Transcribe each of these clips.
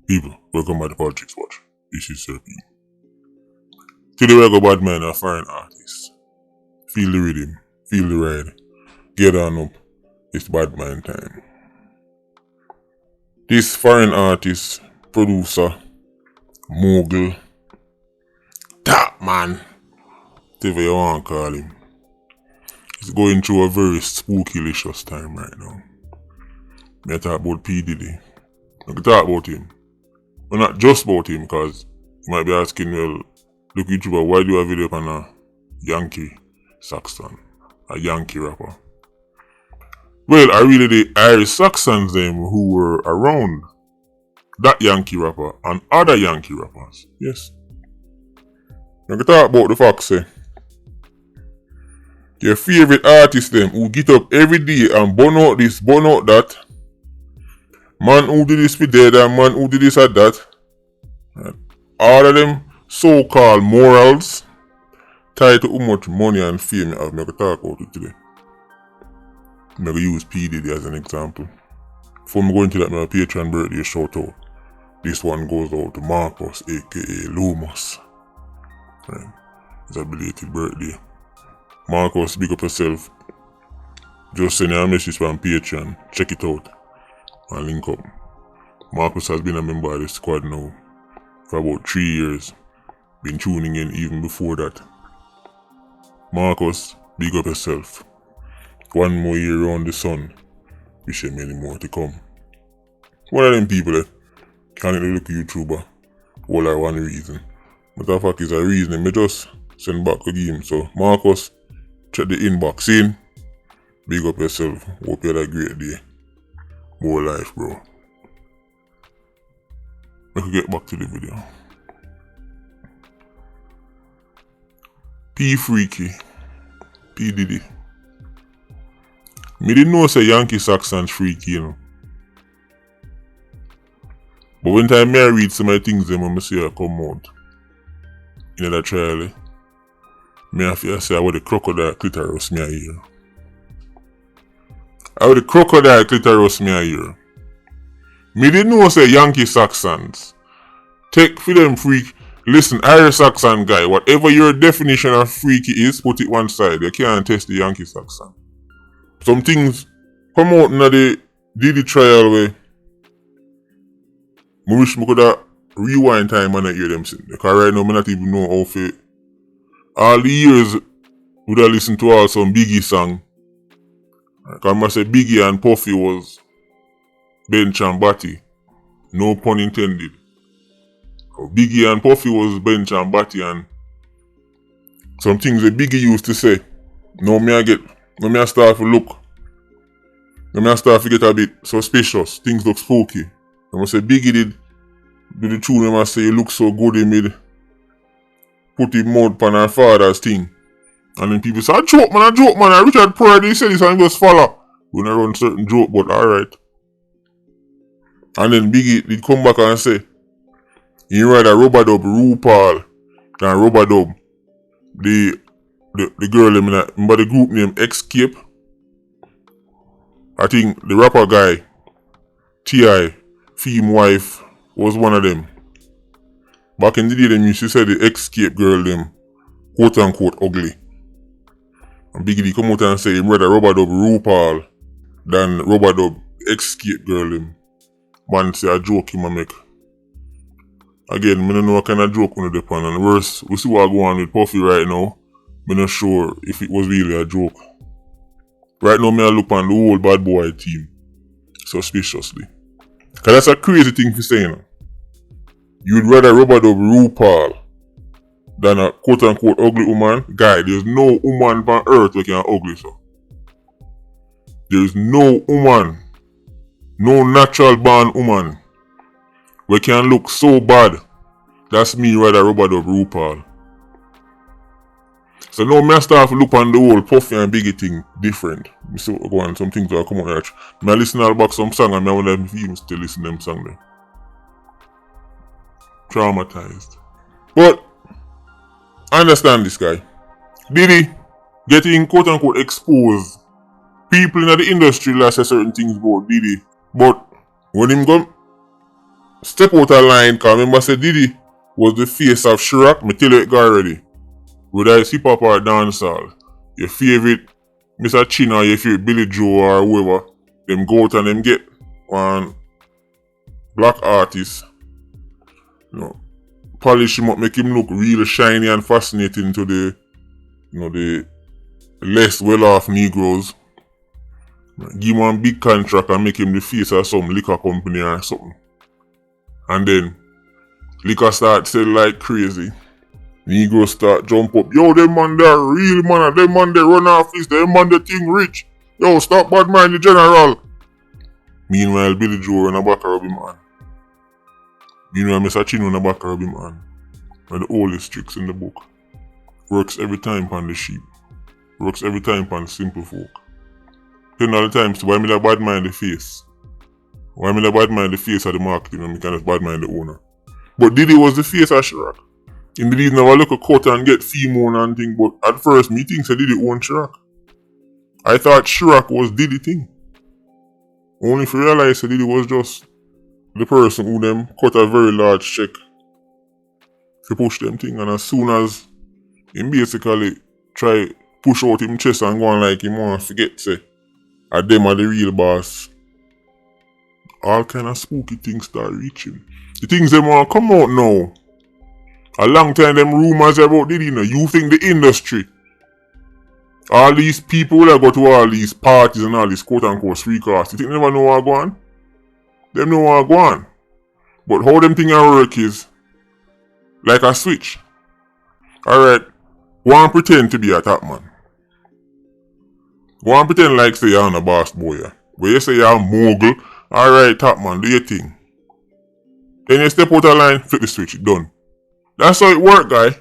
People, welcome back to Politricks Watch. This is Sir P. Today we go bad man, a foreign artist. Feel the rhythm, feel the ride. Get on up, it's bad man time. This foreign artist, producer, mogul, top man, whatever you want to call him, is going through a very spookylicious time right now. I talk about P. Diddy. I can talk about him. But not just about him, because you might be asking, well, look YouTuber, why do you have a video on a Yankee Saxon, a Yankee rapper? Well, I really the Irish Saxons them who were around that Yankee rapper and other Yankee rappers. Yes. I can talk about the fact, say, your favorite artists them who get up every day and burn out this, burn out that. Man who did this for dead and man who did this at that. All of them so-called morals tied to how much money and fame I have. I can talk about it today. I'm going to use P. Diddy as an example. Before I go into that, my Patreon birthday shout out. This one goes out to Marcus, aka Lumos. Right. It's a belated birthday. Marcus, big up yourself. Just send you a message from Patreon. Check it out. And link up. Marcus has been a member of the squad now for about 3 years. Been tuning in even before that. Marcus, big up yourself. One more year around the sun. Wish you many more to come. One of them people that can't look YouTuber. All I one reason. Matter of fact is a reason me just send back a game. So Marcus, check the inbox in. Big up yourself. Hope you had a great day. More life, bro. I could get back to the video. P Freaky. P Diddy. Me didn't know say Yankee Saxon's freaky, you know. But when time I read some of the things them when I see her come out in that trial, me have to say I was the crocodile clitoris me a hear. I was the crocodile clitoris me a hear. Me didn't know say Yankee Saxons. Take for them freak. Listen, Irish Saxon guy, whatever your definition of freaky is, put it one side. You can't test the Yankee Saxon. Some things come out in the Diddy trial where I wish I could have rewind time and I hear them sing. Because right now I not even know how to. All the years would have listened to all some Biggie song. Because I say Biggie and Puffy was Bench and Batty. No pun intended. Biggie and Puffy was Bench and Batty, and some things that Biggie used to say. Now I start to look. Now I start to get a bit suspicious. Things look spooky. I say Biggie did do the tune, I say he look so good he made put him mouth on her father's thing. And then people say, a joke man. And Richard Pryor said this and he just follow. When I run certain joke, but alright. And then Biggie did come back and say, he rather rubber-dub RuPaul than rubber-dub the girl, remember the group name Escape? I think the rapper guy, T.I., Theme Wife, was one of them. Back in the day, them used to say the Escape girl, them quote-unquote ugly. And Biggie come out and say he rather rubber-dub RuPaul than rubber-dub Escape girl, them. Man say a joke him a make. Again, I don't know what kind of joke on the depend. And worse, we see what going on with Puffy right now. I'm not sure if it was really a joke. Right now, I look on the whole bad boy team suspiciously. Because that's a crazy thing to say, you know. You'd rather rubber-dub RuPaul than a quote-unquote ugly woman. Guy, there's no woman on earth that can ugly, so. There's no woman, no natural born woman we can look so bad. That's me rather rubber-dub RuPaul. So now I start to look on the whole Puffy and Biggie thing different. I see what go on, some things that come out. I listen all back some song and I wonder if even still listen to them song there. Traumatized. But I understand this guy. Diddy getting quote-unquote exposed. People in the industry last say certain things about Diddy. But when him step out of line, because remember say Diddy was the face of Chirac. Me tell you it got ready. Whether it's hip hop or dancehall, your favorite Mr. Chin or your favorite Billy Joe or whoever, them go out and them get one black artist, you know, polish him up, make him look real shiny and fascinating to the, you know, the less well-off Negroes. Give him one big contract and make him the face of some liquor company or something. And then liquor start sell like crazy. Negroes start jump up. Yo, them man they are real man. Them man they run office. Them man they think rich. Yo, stop bad mind the general. Meanwhile, Billy Joe run a back of him man. Meanwhile, Mr. Chin run a back of him man. One of the oldest tricks in the book. Works every time upon the sheep. Works every time upon simple folk. Then all the times, why me that bad mind the face? Why me that bad mind the face of the marketing and me kind of bad mind the owner? But Diddy was the face of Chirac. In the Diddy never look a cut and get female and thing, but at first me think Diddy own Chirac. I thought Chirac was Diddy thing. Only if you realize Diddy was just the person who them cut a very large check to push them thing, and as soon as him basically try push out him chest and go on like him want to forget say them are the real boss, all kind of spooky things start reaching. The things them want to come out now. A long time them rumors about Diddy, you know. You think the industry, all these people that go to all these parties and all these quote unquote free cars, you think they never know what go on? Them know what go on. But how them things work is like a switch. Alright, one pretend to be a top man. One pretend like say you're a boss boy. Where you say you're a mogul, alright top man, do your thing. Then you step out of line, flip the switch, done. That's how it work, guy.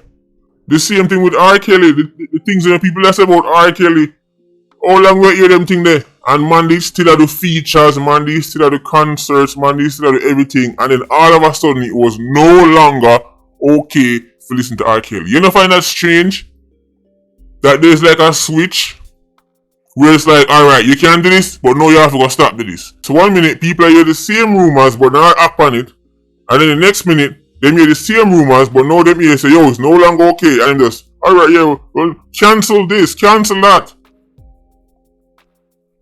The same thing with R. Kelly. The things that people that say about R. Kelly. How long we hear them thing there? And man, they still have the features, man, they still have the concerts, man, they still have the everything. And then all of a sudden, it was no longer okay to listen to R. Kelly. You don't find that strange? That there's like a switch where it's like, alright, you can do this, but no, you have to go stop do this. So 1 minute, people are hear the same rumors, but they're not up on it. And then the next minute, them hear the same rumors, but now them hear say, yo, it's no longer okay. And just, alright, yeah, well, cancel this, cancel that.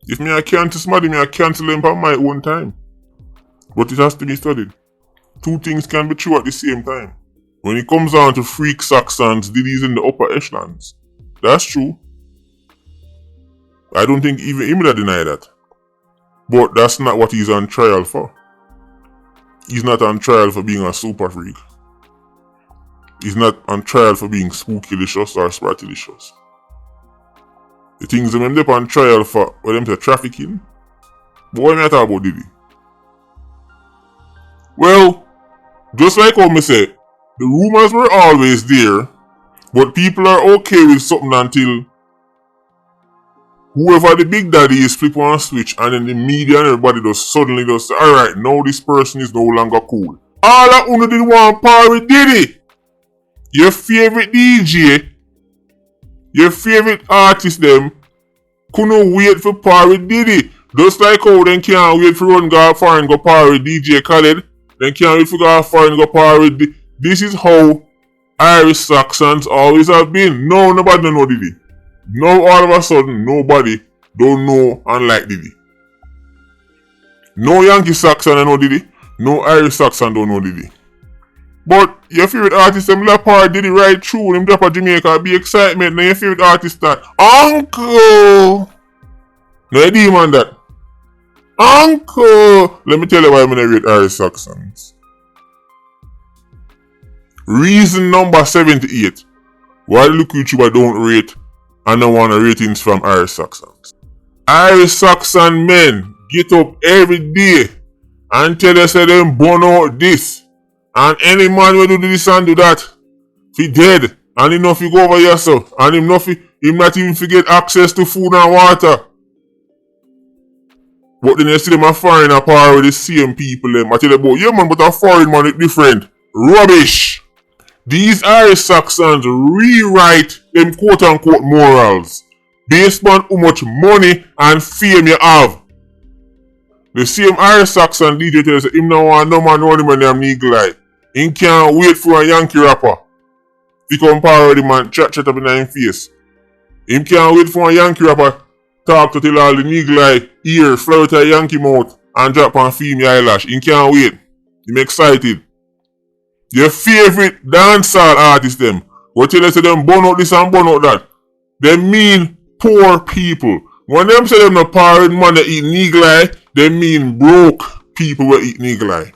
If me I cancel somebody, me I cancel them on my own time. But it has to be studied. Two things can be true at the same time. When it comes down to freak Saxons, Diddy's in the upper echelons. That's true. I don't think even him will deny that. But that's not what he's on trial for. He's not on trial for being a super freak. He's not on trial for being spookylicious or spratilicious. The things that them on trial for, what them say trafficking. But what am I talking about Diddy? Well, just like how I said, the rumors were always there, but people are okay with something until whoever the big daddy is flip on a switch and then the media and everybody just suddenly just say, alright, now this person is no longer cool. All that uno did want par with Diddy. Your favorite DJ, your favorite artist them, couldn't wait for par with Diddy. Just like how they can't wait for run go far and go par with DJ Khaled. They can't wait for go far and go par with Diddy. This is how Irish Saxons always have been. No, nobody don't know Diddy. Now all of a sudden, nobody don't know and like Diddy. No Yankee Saxon don't know Diddy. No Irish Saxon don't know Diddy. But your favorite artist, them lap hard Diddy right through, them drop a Jamaica, be excitement. Now your favorite artist start, Uncle! Now you demand that. Uncle! Let me tell you why I'm gonna rate Irish Saxons. Reason number 78. Why the look YouTuber don't rate and don't want ratings from Irish Saxons. Irish Saxon men get up every day and tell us that them burn out this. And any man will do this and do that. He dead. And him not fi go over yourself. And him not even forget access to food and water. But then you see them a foreign apart with the same people them. I tell you about, yeah man, but a foreign man is different. Rubbish. These Irish Saxons rewrite them quote unquote morals based on how much money and fame you have. The same Irish Saxon DJ tell us him no want no man run him when them Eagle Eye. He can't wait for a Yankee rapper. He come parody man chat up in his face. He can't wait for a Yankee rapper talk to till all the Eagle Eye ear flow out a Yankee mouth and drop on female eyelash. He can't wait. Him excited. Your favorite dancehall artists them. What tell us them burn out this and burn out that. They mean poor people. When them say them no parade man that eat Eagle Eye, they mean broke people who eat Eagle Eye.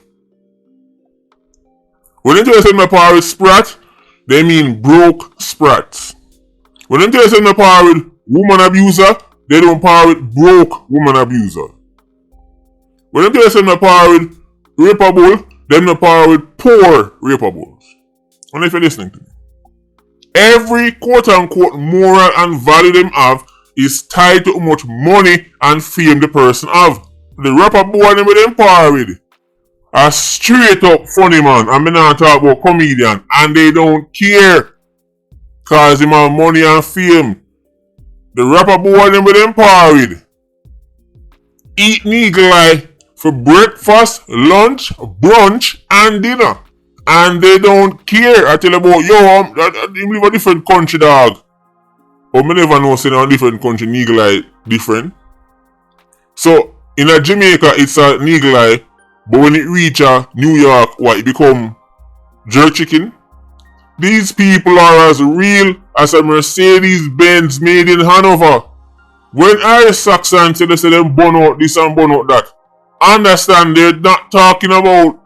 When they tell us them no parade sprat, they mean broke sprats. When they tell us them no parade woman abuser, they don't parade broke woman abuser. When they tell us them no parade rapeable, them no parade poor rapeables. And if you're listening to me. Every quote-unquote moral and value them have is tied to how much money and fame the person have. The rapper boy them with them parade are straight up funny man. I mean not talk about comedian. And they don't care. Cause him have money and fame. The rapper boy them with them parade eat Eagle Eye for breakfast, lunch, brunch and dinner. And they don't care. I tell you about, you live a different country, dog. But me never know saying a different country, Eagle Eye different. So, in a Jamaica, it's a Eagle Eye. But when it reach New York, it become jerk chicken. These people are as real as a Mercedes-Benz made in Hanover. When Irish Saxon say they say them burn out this and burn out that, understand they're not talking about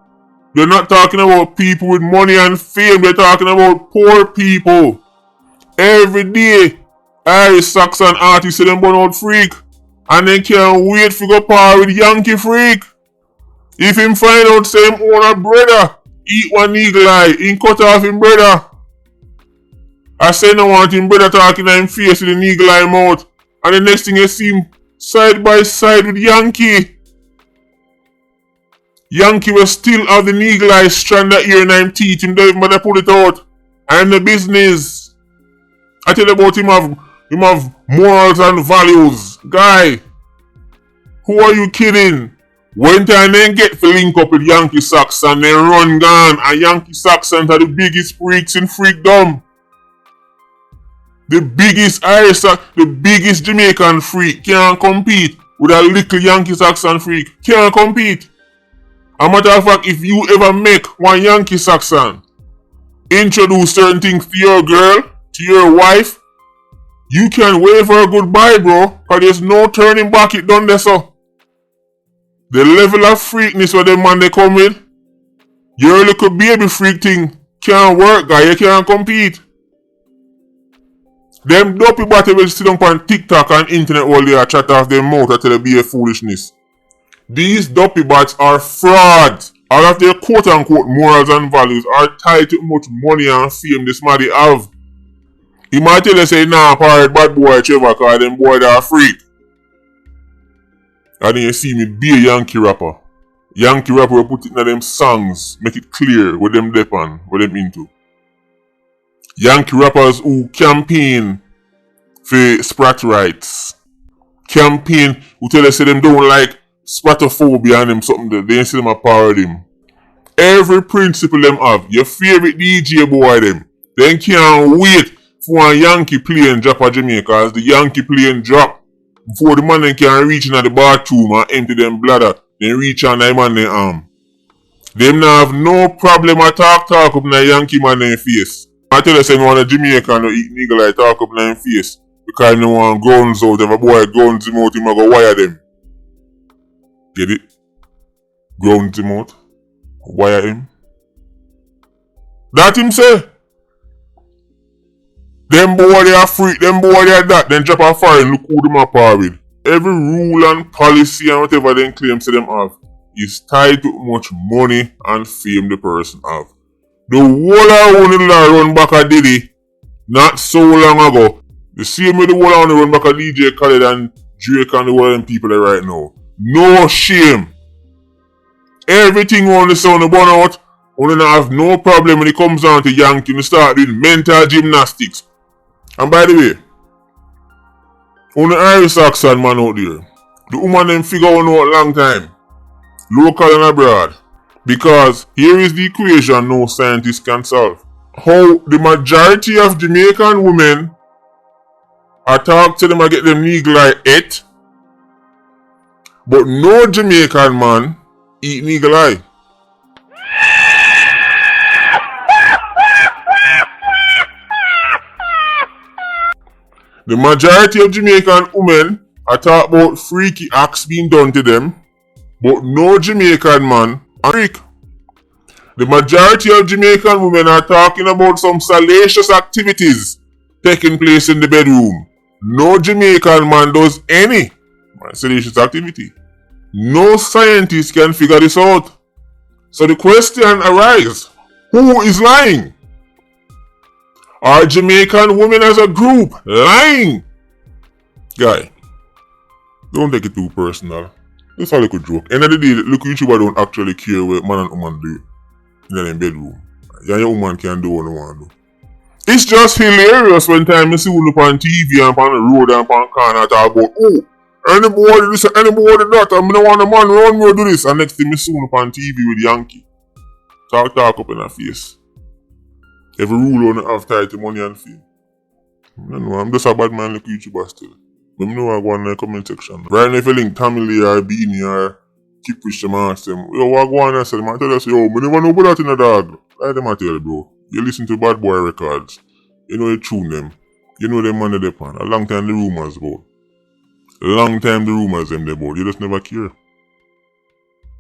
people with money and fame. They're talking about poor people. Every day, Irish Saxon artists say them burn out freak. And they can't wait for go par with Yankee freak. If him find out say him own a brother, eat one Eagle Eye, he cut off him brother. I say no want him brother talking in him face with an Eagle Eye mouth. And the next thing you see him side by side with Yankee. Yankee will still have the Eagle Eye strand that ear in him teeth. Him don't even bother pull it out. And the business. I tell you about him have morals and values. Guy. Who are you kidding? When time then get to link up with Yankee Saxon, then run gone. And Yankee Saxon are the biggest freaks in freakdom. The biggest Irish, the biggest Jamaican freak can't compete with a little Yankee Saxon freak. Can't compete. A matter of fact, if you ever make one Yankee Saxon introduce certain things to your girl, to your wife, you can wave her goodbye, bro. Cause there's no turning back, it done there so. The level of freakness where the man they come with, your little baby freak thing can't work, guy. You can't compete. Them dopey body will sit down on TikTok and internet while they are chat off their mouth until they be a foolishness. These dopey bots are frauds. All of their quote-unquote morals and values are tied to much money and fame this money have. He might tell you say, nah, pirate bad boy Trevor, cause them boy they are freak. And then you see me be a Yankee rapper. Yankee rapper will put it in them songs, make it clear what them depend, what them into. Yankee rappers who campaign for sprat rights. Campaign who tell us say them don't like spratophobia and them something that they ain't see them a parody them. Every principle them have. Your favorite DJ boy them. They can't wait for a Yankee plane drop a Jamaica. As the Yankee plane drop, before the man then can reach into the bathroom and empty them bladder, then reach on the man their arm. Them now have no problem at talk up in the Yankee man their face. I tell you say me want a Jamaican to eat Eagle Eye talk up in their face. Because they want guns out. If a boy guns him out, he might go wire them. Get it? Ground him out. Wire him. That him say. Them boy they are freak, them boy they are that. Then drop a foreign, look who them are with. Every rule and policy and whatever they claim to them have is tied to how much money and fame the person have. The whole of the run back a Diddy not so long ago. The same way the whole of run back a DJ Khaled and Drake and the whole of them people there right now. No shame. Everything on the sound of burn out, only not have no problem when it comes down to Yankee. You start doing mental gymnastics. And by the way, on the Irish Saxon man out there, the woman them figure out a long time. local and abroad. Because here is the equation no scientist can solve. How the majority of Jamaican women are talk to them and get them niggle ate, but no Jamaican man eat niggle eye. The majority of Jamaican women are talk about freaky acts being done to them, but no Jamaican man a freak. The majority of Jamaican women are talking about some salacious activities taking place in the bedroom. No Jamaican man does any salacious activity. No scientist can figure this out. So the question arises, who is lying? Are Jamaican women as a group lying? Guy, don't take it too personal. It's a little joke. End of the day, look, YouTuber don't actually care what man and woman do in their bedroom. Yeah, your woman can do what they want to do. It's just hilarious when time you see one up on TV and on the road and on corner talk about, oh, anybody this and anybody that, I don't want a man around me to do this. And next thing you see one up on TV with Yankee. Talk up in her face. Every rule on have title money and fame. I don't know, I'm just a bad man like YouTuber still. Let me know I go on in the comment section. Right now if you link Tamily or Beanie or Keep Push them and ask them, yo, what go on and say them and tell us, yo, I never know about that in a dog. Like them I tell you, bro. You listen to Bad Boy records. You know you tune them. You know them money they pan. A long time the rumors about. A long time the rumors them they about. You just never care.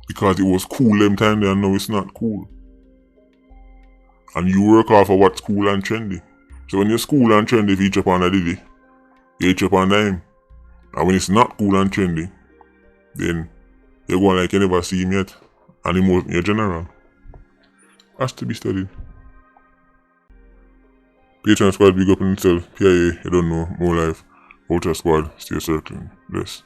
Because it was cool them time there and now it's not cool. And you work off of what's cool and trendy. So when you're cool and trendy, if you each up on a Diddy, you each up on him. And when it's not cool and trendy, then you're going like you never see him yet. And he more in your general. Has to be studied. Patreon squad big up in itself. PIA, you don't know, more life. Ultra squad, stay circling. Bless.